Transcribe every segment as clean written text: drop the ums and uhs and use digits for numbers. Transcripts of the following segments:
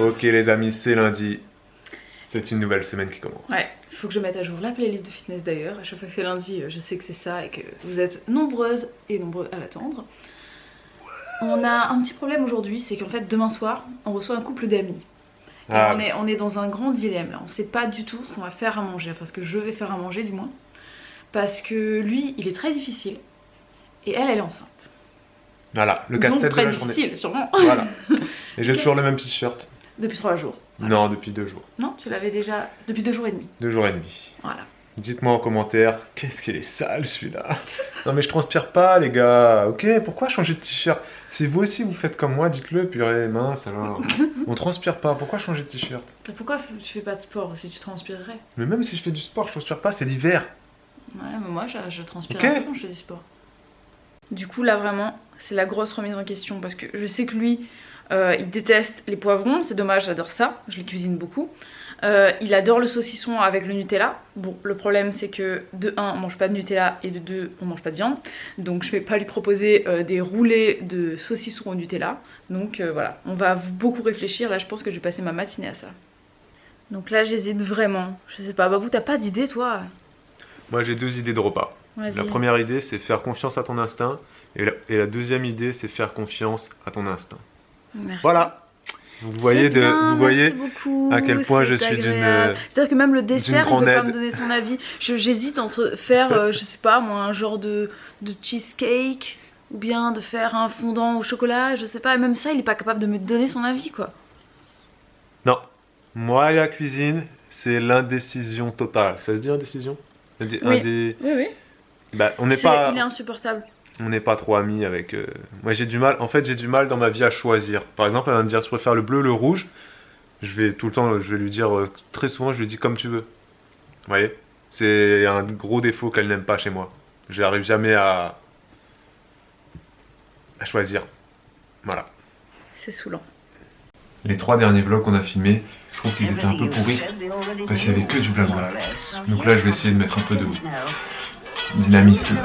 Ok les amis, c'est lundi. C'est une nouvelle semaine qui commence. Ouais, il faut que je mette à jour la playlist de fitness d'ailleurs. À chaque fois que c'est lundi, je sais que c'est ça et que vous êtes nombreuses et nombreux à l'attendre. On a un petit problème aujourd'hui, c'est qu'en fait demain soir, on reçoit un couple d'amis. Ah. On est dans un grand dilemme là, on sait pas du tout ce qu'on va faire à manger, enfin ce que je vais faire à manger du moins. Parce que lui, il est très difficile et elle est enceinte. Voilà, le casse-tête de très la journée. difficile, sûrement. Voilà. Et j'ai toujours le même t-shirt. Depuis 3 jours. Non, depuis 2 jours. Non, tu l'avais déjà depuis 2 jours et demi. 2 jours et demi. Voilà. Dites-moi en commentaire, qu'est-ce qu'il est sale celui-là. Non mais je transpire pas les gars. Ok, pourquoi changer de t-shirt? Si vous aussi vous faites comme moi, dites-le, purée, mince alors. On transpire pas, pourquoi changer de t-shirt? Et pourquoi tu fais pas de sport si tu transpirerais? Mais même si je fais du sport, je transpire pas, c'est l'hiver. Ouais, mais moi je transpire Ok. un peu quand je fais du sport. Du coup là vraiment, c'est la grosse remise en question parce que je sais que lui, il déteste les poivrons, c'est dommage, j'adore ça, je les cuisine beaucoup. Il adore le saucisson avec le Nutella. Bon, le problème c'est que de 1, on mange pas de Nutella et de 2, on mange pas de viande. Donc je vais pas lui proposer des roulés de saucisson au Nutella. Donc voilà, on va beaucoup réfléchir. Là je pense que je vais passer ma matinée à ça. Donc là j'hésite vraiment. Je sais pas, Babou, t'as pas d'idée toi? Moi j'ai 2 idées de repas. La première idée c'est faire confiance à ton instinct. Et la deuxième idée c'est faire confiance à ton instinct. Merci. Voilà. Vous voyez, beaucoup, à quel point je suis d'une. C'est-à-dire que même le dessert, il grande veut pas aide. me donner son avis. J'hésite entre faire, je sais pas moi, un genre de cheesecake ou bien de faire un fondant au chocolat, je sais pas. Et même ça, il est pas capable de me donner son avis quoi. Non. Moi et la cuisine, c'est l'indécision totale. Ça se dit indécision? Oui. Bah, on n'est pas. Il est insupportable. On n'est pas trop amis avec... Moi j'ai du mal, en fait j'ai du mal dans ma vie à choisir. Par exemple elle va me dire tu préfères le bleu ou le rouge. Je vais tout le temps, je vais lui dire, très souvent je lui dis comme tu veux. Vous voyez? C'est un gros défaut qu'elle n'aime pas chez moi. Je n'arrive jamais à choisir. Voilà. C'est saoulant. Les 3 derniers vlogs qu'on a filmés, je trouve qu'ils étaqu'il étaient un peu pourris. Parce qu'il n'y avait que du blablabla. Donc là je vais essayer de mettre un peu de dynamisme.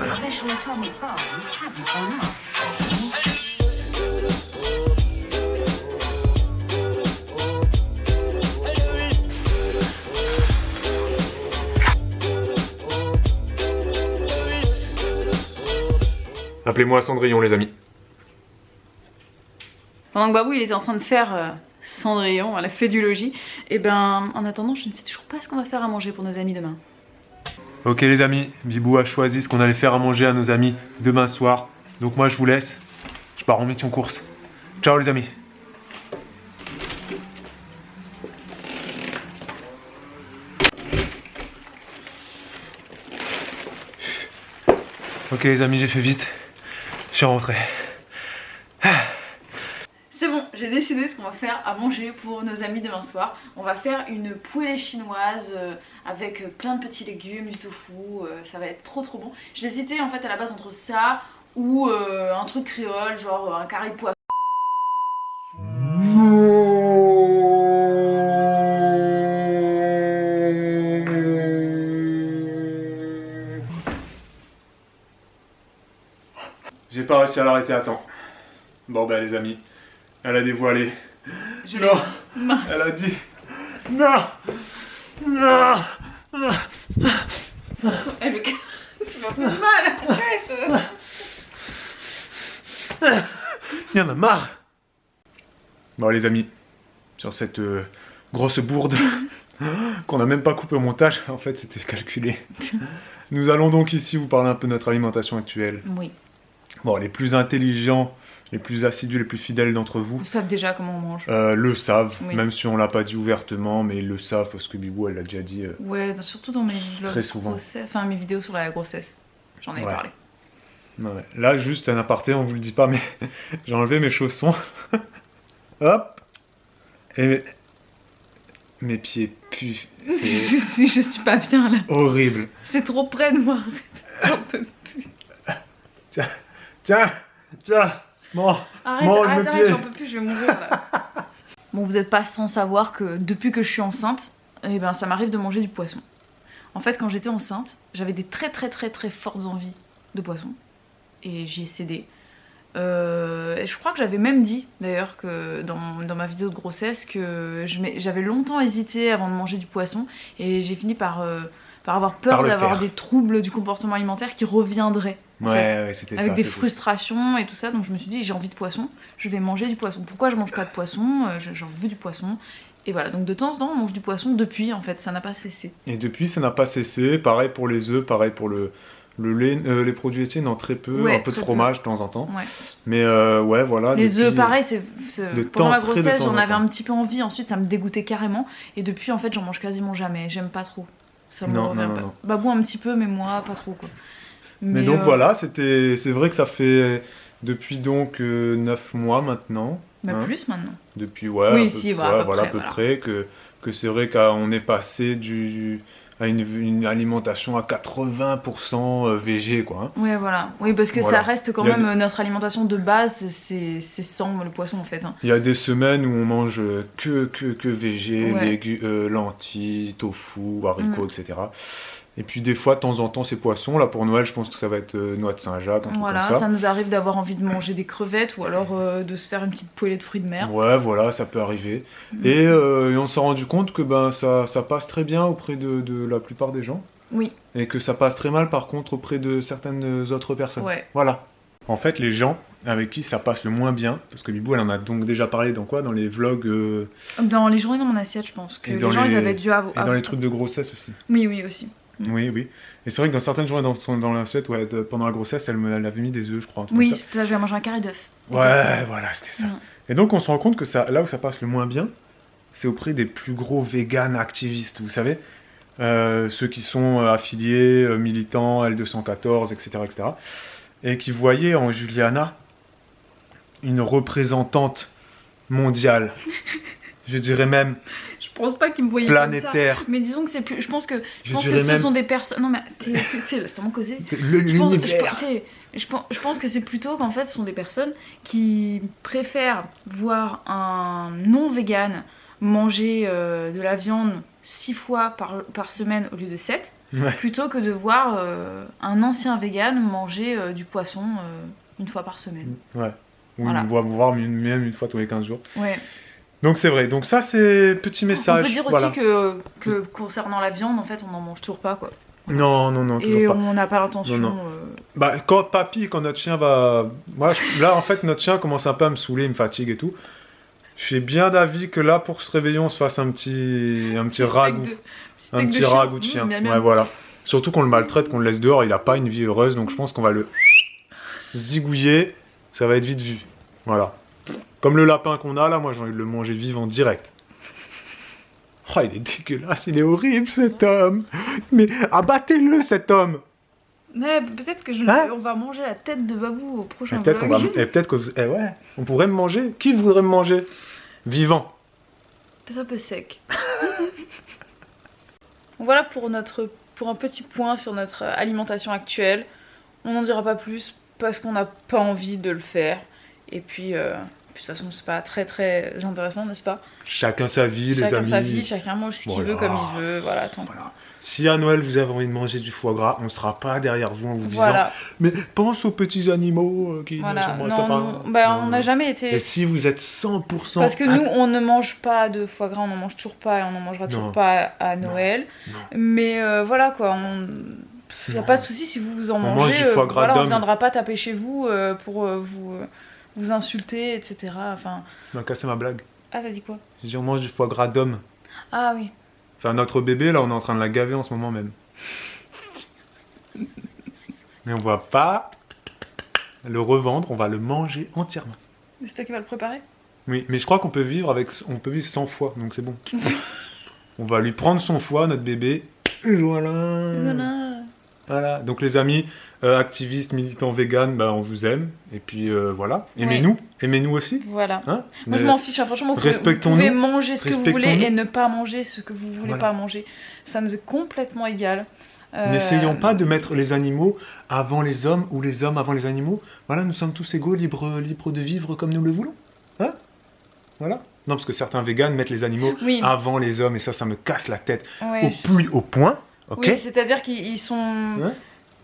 Appelez-moi Cendrillon les amis. Pendant que Babou il était en train de faire Cendrillon à la fée du logis, et ben en attendant je ne sais toujours pas ce qu'on va faire à manger pour nos amis demain. Ok les amis, Bibou a choisi ce qu'on allait faire à manger à nos amis demain soir. Donc moi je vous laisse, je pars en mission course. Ciao les amis. Ok les amis, j'ai fait vite, je suis rentré. C'est bon, j'ai décidé ce qu'on va faire à manger pour nos amis demain soir. On va faire une poêlée chinoise avec plein de petits légumes, du tofu, ça va être trop bon. J'hésitais en fait à la base entre ça ou un truc créole, genre un carré de poisson. J'ai pas réussi à l'arrêter à temps. Bon ben les amis, elle a dévoilé. Je l'ai dit. Mince. Elle a dit non. Non. Elle me... tu m'as fait mal, arrête. Il y en a marre. Bon les amis, sur cette grosse bourde qu'on n'a même pas coupé au montage, en fait c'était calculé. Nous allons donc ici vous parler un peu de notre alimentation actuelle. Oui. Bon, les plus intelligents, les plus assidus, les plus fidèles d'entre vous Vous savez déjà comment on mange. le savent, Oui. même si on l'a pas dit ouvertement, mais ils le savent parce que Bibou elle l'a déjà dit. Ouais, surtout dans mes vlogs Très souvent. grossesse, enfin mes vidéos sur la grossesse. J'en ai parlé. Ouais. Là, juste un aparté, on vous le dit pas, mais j'ai enlevé mes chaussons. Hop. Et mes pieds puent. Je suis pas bien là. Horrible. C'est trop près de moi. J'en peux plus. Tiens. Bon, Arrête, j'en peux plus, je vais mourir là. Bon, vous êtes pas sans savoir que depuis que je suis enceinte, eh ben, ça m'arrive de manger du poisson. En fait, quand j'étais enceinte, j'avais des très fortes envies de poisson. Et j'y ai cédé. je crois que j'avais même dit d'ailleurs que dans ma vidéo de grossesse que j'avais longtemps hésité avant de manger du poisson et j'ai fini par avoir peur d'avoir des troubles du comportement alimentaire qui reviendraient. Ouais, c'était ça. Avec des frustrations et tout ça, donc je me suis dit j'ai envie de poisson, je vais manger du poisson. Pourquoi je mange pas de poisson? J'ai envie du poisson. Et voilà, donc de temps en temps on mange du poisson depuis en fait, ça n'a pas cessé. Et depuis ça n'a pas cessé, pareil pour les œufs, pareil pour le lait, les produits laitiers, non très peu, un peu de fromage de temps en temps. Ouais. Mais ouais voilà. Les œufs pareil, pendant la grossesse j'en avais un petit peu envie, ensuite ça me dégoûtait carrément. Et depuis en fait j'en mange quasiment jamais, j'aime pas trop. Ça me revient pas. Babou un petit peu mais moi pas trop quoi. Mais donc voilà, c'est vrai que ça fait depuis donc 9 mois maintenant. Bah plus maintenant. Depuis à peu près que c'est vrai qu'on est passé à une alimentation à 80% végé quoi. Ouais voilà. Oui parce que ça reste quand même notre alimentation de base, c'est sans le poisson en fait. Il y a des semaines où on mange que végé, lentilles, tofu, haricots, etc. Et puis des fois, de temps en temps, c'est poisson. Là, pour Noël, je pense que ça va être noix de Saint-Jacques, un truc comme ça. Voilà, ça nous arrive d'avoir envie de manger des crevettes ou alors de se faire une petite poêlée de fruits de mer. Ouais, voilà, ça peut arriver. Et on s'est rendu compte que ça passe très bien auprès de la plupart des gens. Oui. Et que ça passe très mal, par contre, auprès de certaines autres personnes. Ouais. Voilà. En fait, les gens avec qui ça passe le moins bien, parce que Bibou, elle en a donc déjà parlé dans quoi? Dans les vlogs Dans les journées dans mon assiette, je pense. Que les gens, ils avaient dû avoir... Et dans les trucs de grossesse aussi. Oui, oui, aussi. Oui. Et c'est vrai que dans certaines journées dans l'assiette, pendant la grossesse, elle avait mis des œufs, je crois. Oui, c'est ça, je vais manger un carré d'œuf. Ouais, voilà, c'était ça. Et donc on se rend compte que là où ça passe le moins bien, c'est auprès des plus gros véganes activistes, vous savez, ceux qui sont affiliés, militants, L214, etc., etc., et qui voyaient en Juliana une représentante mondiale. Je dirais même je pense pas qu'ils me voyaient planétaire. Comme ça. Mais disons que c'est plus. Je pense que ce sont des personnes. Non mais ça m'a causé. L'univers. Je pense que c'est plutôt qu'en fait ce sont des personnes qui préfèrent voir un non-vegan manger de la viande 6 fois par semaine au lieu de 7, plutôt que de voir un ancien vegan manger du poisson une fois par semaine. Ouais. Ou voir même une fois tous les 15 jours. Ouais. Donc c'est vrai, donc ça c'est petit message. On peut dire aussi que concernant la viande, en fait, on n'en mange toujours pas quoi. Non, toujours et pas. On n'a pas l'intention. Bah quand notre chien va... Là en fait notre chien commence un peu à me saouler, il me fatigue et tout. Je suis bien d'avis que là pour ce réveillon on se fasse un petit ragoût. Un petit ragoût de chien. Ouais voilà. Surtout qu'on le maltraite, qu'on le laisse dehors, il a pas une vie heureuse, donc je pense qu'on va le zigouiller, ça va être vite vu. Voilà. Comme le lapin qu'on a là, moi j'ai envie de le manger vivant direct. Oh, il est dégueulasse, il est horrible cet homme. Mais abattez-le cet homme. Ouais, peut-être que on va manger la tête de Babou au prochain vlog. Peut-être que on pourrait me manger. Qui voudrait me manger? Vivant. Peut-être un peu sec. Voilà pour un petit point sur notre alimentation actuelle. On n'en dira pas plus parce qu'on n'a pas envie de le faire. Et puis de toute façon, c'est pas très très intéressant, n'est-ce pas? Chacun sa vie, les amis. Chacun sa vie, chacun mange ce qu'il veut comme il veut. Voilà, tant pis. Si à Noël vous avez envie de manger du foie gras, on ne sera pas derrière vous en vous disant mais pense aux petits animaux qui ne sont pas. On n'a jamais été. Et si vous êtes 100%. Parce que nous, on ne mange pas de foie gras, on n'en mange toujours pas et on n'en mangera toujours pas à Noël. Non. Mais voilà quoi, il n'y a pas de souci si vous en mangez. On ne viendra pas taper chez vous pour vous insulter, etc. Enfin. Tu m'as cassé ma blague. Ah, t'as dit quoi? J'ai dit on mange du foie gras d'homme. Ah oui. Enfin, notre bébé, là, on est en train de la gaver en ce moment même. Mais on va pas le revendre, on va le manger entièrement. C'est toi qui vas le préparer? Oui, mais je crois qu'on peut vivre sans foie, donc c'est bon. On va lui prendre son foie, notre bébé. Voilà. Donc les amis, activistes, militants véganes, on vous aime. Et puis voilà. Aimez-nous aussi. Voilà. Hein? Moi je m'en fiche, franchement, vous pouvez manger ce que vous voulez et ne pas manger ce que vous voulez pas manger. Ça nous est complètement égal. N'essayons pas de mettre les animaux avant les hommes ou les hommes avant les animaux. Voilà, nous sommes tous égaux, libres de vivre comme nous le voulons. Hein? Voilà. Non, parce que certains véganes mettent les animaux avant les hommes et ça me casse la tête au plus haut point. Okay. Oui, c'est-à-dire qu'ils sont...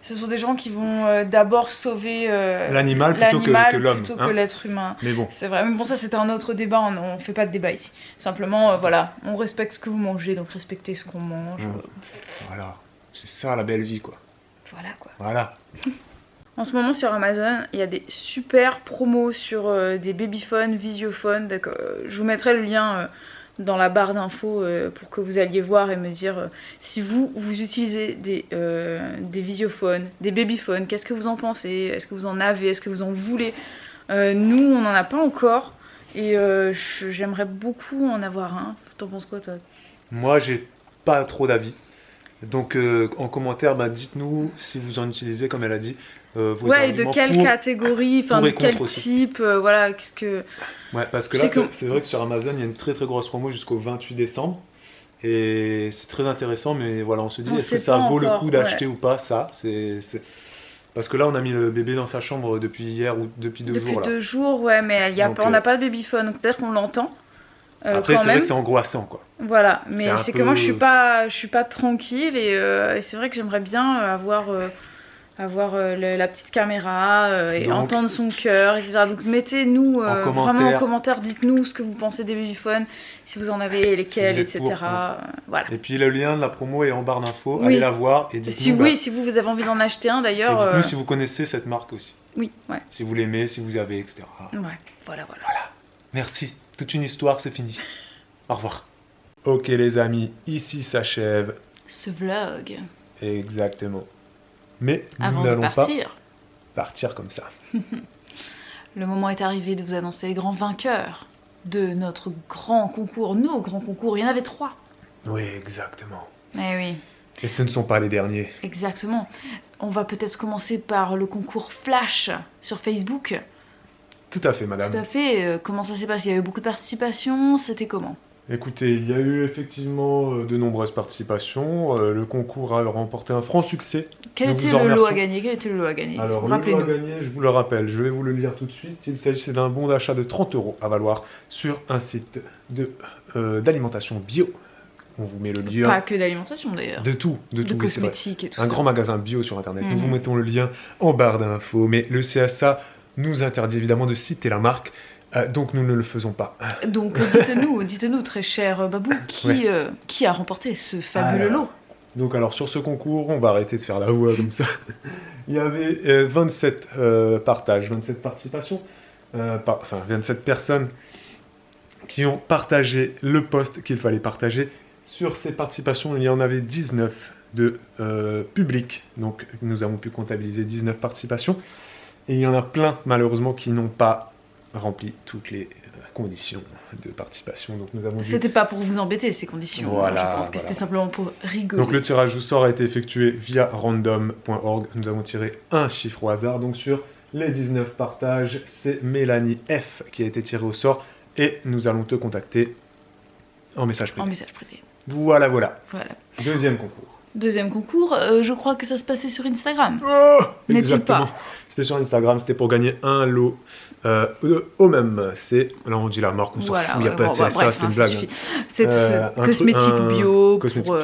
Ce sont des gens qui vont d'abord sauver l'animal plutôt que l'homme. Plutôt que l'être humain. Mais bon. C'est vrai, mais bon, ça c'était un autre débat, on fait pas de débat ici. Simplement, voilà, on respecte ce que vous mangez, donc respectez ce qu'on mange. Voilà, c'est ça la belle vie, quoi. Voilà, quoi. Voilà. En ce moment sur Amazon, il y a des super promos sur des babyphones, visiophones. Donc, je vous mettrai le lien dans la barre d'infos pour que vous alliez voir et me dire si vous utilisez des visiophones, des babyphones, qu'est-ce que vous en pensez? Est-ce que vous en avez? Est-ce que vous en voulez? Nous, on n'en a pas encore et j'aimerais beaucoup en avoir un. T'en penses quoi, toi? Moi, j'ai pas trop d'avis. Donc, en commentaire, dites-nous si vous en utilisez, comme elle a dit. Vos ouais, et de quelle catégorie, enfin de quel type, voilà, qu'est-ce que... Ouais, parce que là, c'est vrai que sur Amazon, il y a une très grosse promo jusqu'au 28 décembre. Et c'est très intéressant, mais voilà, on se dit, est-ce que ça vaut le coup d'acheter ou pas, ça Parce que là, on a mis le bébé dans sa chambre depuis hier ou depuis 2 jours. Depuis 2 jours, ouais, mais on n'a pas de babyphone, donc c'est-à-dire qu'on l'entend. Après, c'est vrai que c'est angoissant, quoi. Voilà, mais c'est que moi, je suis pas tranquille et c'est vrai que j'aimerais bien avoir la petite caméra et entendre son cœur, etc. Donc mettez-nous vraiment en commentaire, dites-nous ce que vous pensez des babyphones, si vous en avez, lesquels, etc. Voilà. Et puis le lien de la promo est en barre d'infos, allez la voir et dites-nous. Si vous avez envie d'en acheter un d'ailleurs. Dites-nous si vous connaissez cette marque aussi. Oui, ouais. Si vous l'aimez, si vous avez, etc. Ouais, voilà. Merci, toute une histoire, c'est fini. Au revoir. Ok les amis, ici s'achève ce vlog. Exactement. Mais avant nous n'allons de partir comme ça. Le moment est arrivé de vous annoncer les grands vainqueurs de notre grand concours. Nos grands concours, il y en avait 3. Oui, exactement. Eh oui. Et ce ne sont pas les derniers. Exactement. On va peut-être commencer par le concours Flash sur Facebook. Tout à fait, madame. Tout à fait. Comment ça s'est passé? Il y a eu beaucoup de participation. C'était comment? Écoutez, il y a eu effectivement de nombreuses participations. Le concours a remporté un franc succès. Quel était le lot à gagner? Alors, le lot à gagner, je vous le rappelle, je vais vous le lire tout de suite. Il s'agissait d'un bon d'achat de 30 € à valoir sur un site d'alimentation bio. On vous met le lien. Pas que d'alimentation d'ailleurs. De tout. De cosmétiques et tout ça. Un grand magasin bio sur internet. Nous vous mettons le lien en barre d'infos. Mais le CSA nous interdit évidemment de citer la marque. Donc nous ne le faisons pas. Donc dites-nous très cher Babou, qui a remporté ce fabuleux lot? Donc alors sur ce concours, on va arrêter de faire la voix comme ça. Il y avait 27 partages, 27 participations, 27 personnes qui ont partagé le post qu'il fallait partager. Sur ces participations, il y en avait 19 de public, donc nous avons pu comptabiliser 19 participations. Et il y en a plein malheureusement qui n'ont pas rempli toutes les conditions de participation. Donc nous avons C'était pas pour vous embêter ces conditions, voilà, je pense que c'était simplement pour rigoler. Donc le tirage au sort a été effectué via random.org. Nous avons tiré un chiffre au hasard. Donc sur les 19 partages, c'est Mélanie F qui a été tirée au sort et nous allons te contacter en message privé. Voilà. Deuxième concours, je crois que ça se passait sur Instagram. Oh, n'est-il pas? C'était sur Instagram, c'était pour gagner un lot au même. C'est, là on dit la marque, on s'en fout, il n'y a pas de CSA, c'était une blague. C'est cosmétique bio pour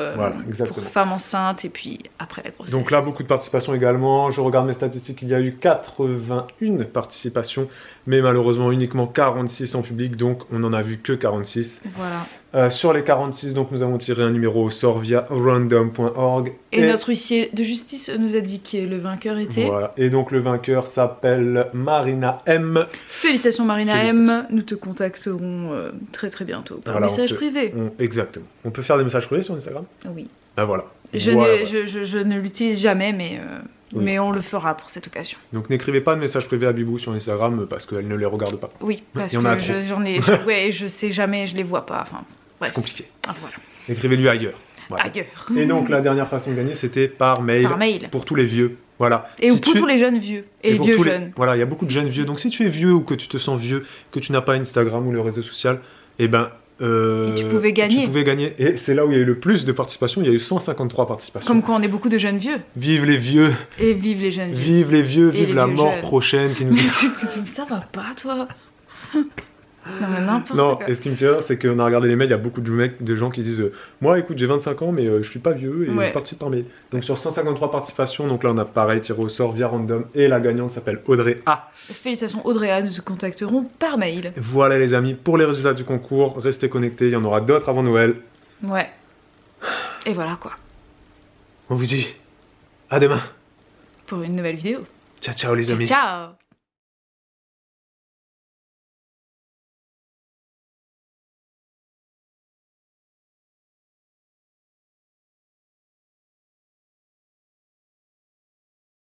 femmes enceintes et puis après la grossesse. Donc là, beaucoup de participation également. Je regarde mes statistiques, il y a eu 81 participations, mais malheureusement uniquement 46 en public, donc on n'en a vu que 46. Voilà. Sur les 46, donc nous avons tiré un numéro au sort via random.org. Et notre huissier de justice nous a dit que le vainqueur était... Voilà, et donc le vainqueur s'appelle Marina M. Félicitations Marina M, nous te contacterons très bientôt par message privé. Exactement. On peut faire des messages privés sur Instagram? Oui. Voilà. Je ne l'utilise jamais, mais on le fera pour cette occasion. Donc n'écrivez pas de messages privés à Bibou sur Instagram parce qu'elle ne les regarde pas. Oui, parce que je sais jamais, je les vois pas. Enfin, c'est compliqué. Voilà. Écrivez-lui ailleurs. Voilà. Et donc la dernière façon de gagner, c'était par mail. Pour tous les vieux. Voilà. Et pour tous les jeunes vieux. Et les vieux jeunes. Voilà, il y a beaucoup de jeunes vieux. Donc si tu es vieux ou que tu te sens vieux, que tu n'as pas Instagram ou le réseau social, et tu pouvais gagner. Et c'est là où il y a eu le plus de participation. Il y a eu 153 participations. Comme quoi on est beaucoup de jeunes vieux. Vive les vieux. Et vive les jeunes vieux. Vive les vieux, vive la mort prochaine qui nous Ça va pas, toi? Non, mais n'importe Non, quoi. et ce qui me fait rire, c'est qu'on a regardé les mails, il y a beaucoup de gens qui disent moi, écoute, j'ai 25 ans, mais je suis pas vieux et Ouais. je participe par mail. Donc sur 153 participations, donc là on a pareil, tiré au sort via random, et la gagnante s'appelle Audrey A. Félicitations Audrey, nous te contacterons par mail. Voilà les amis, pour les résultats du concours, restez connectés, il y en aura d'autres avant Noël. Ouais. Et voilà quoi. On vous dit à demain. Pour une nouvelle vidéo. Ciao ciao les Ciao, amis. ciao.